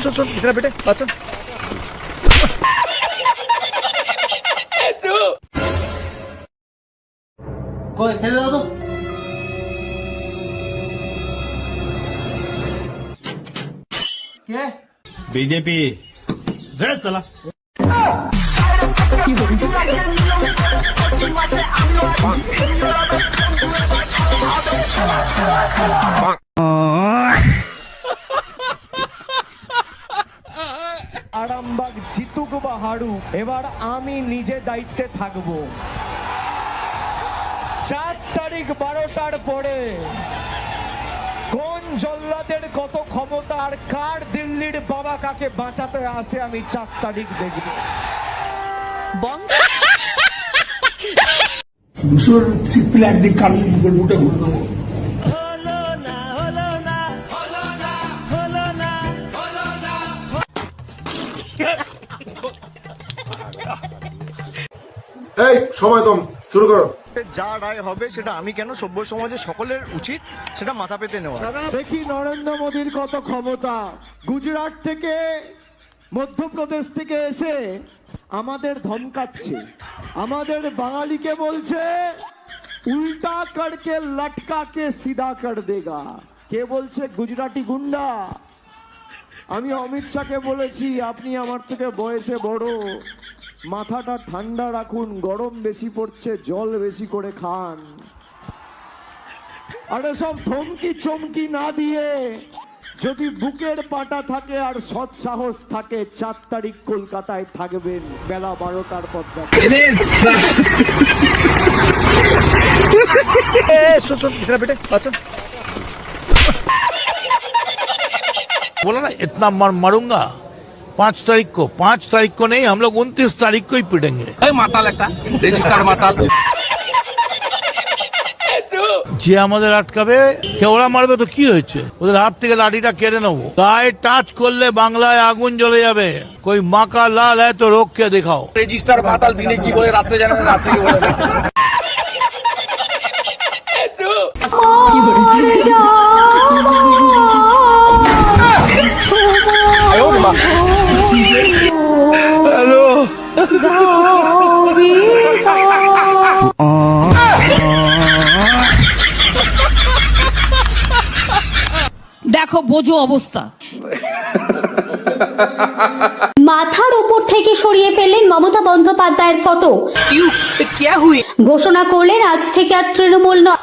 सुन इधर बेटे बात सुन। कोई खेल रहा तो क्या बीजेपी गलत चला। আরামবাগ জিতুক বা হারুক, এবার আমি নিজে দায়িত্বে থাকবো। 4 তারিখ 12টার পরে কোন জল্লাদের কত ক্ষমতা আর কার দিল্লির বাবা কাকে বাঁচাতে আসে আমি 4 তারিখ দেখব। দুশোর সিপিল একদিন কানের মুখের মুখে ঘুরে দেবো। এই সময় কম, শুরু করো। যা রায় হবে সেটা আমি কেন, সভ্য সমাজে সকলের উচিত সেটা মাথা পেতে নেওয়া। দেখি নরেন্দ্র মোদীর কত ক্ষমতা। গুজরাট থেকে মধ্যপ্রদেশ থেকে এসে আমাদের ধমকাচ্ছে, আমাদের বাঙালিকে বলছে উল্টা করকে লটকা কে সিধা কর দেগা। কে বলছে? গুজরাটি গুন্ডা। আমি অমিত শাহকে বলেছি আপনি আমার থেকে বয়সে বড়, মাথাটা ঠান্ডা রাখুন, গরম বেশি পড়ছে, জল বেশি করে খান। আরে সব ধমকি চমকি না দিয়ে যদি বুকের পাটা থাকে আর সৎ সাহস থাকে 4 তারিখ কলকাতায় থাকবেন বেলা 12টার পর। सुन इधर बेटे बात सुन। बोला ना इतना मरूंगा 5 तारीख को नहीं, हम लोग 29 तारीख को ही पिटेंगे। যে আমাদের আটকাবে কে, ওরা মারবে তো কি হয়েছে, ওদের হাত থেকে লাঠিটা কেড়ে নেবো। গায়ে টাচ করলে বাংলায় আগুন জ্বলে যাবে। কই মাকা লাল হয় তো রোগ কে দেখাও। রেজিস্টার মাতাল দিনে কি বলে রাত্রে জানে না, রাত্রে কি বলে দেখো বোঝো অবস্থা। মাথার উপর থেকে সরিয়ে ফেললেন মমতা বন্দ্যোপাধ্যায়ের ফটো। ঘোষণা করলেন আজ থেকে আর তৃণমূল নয়।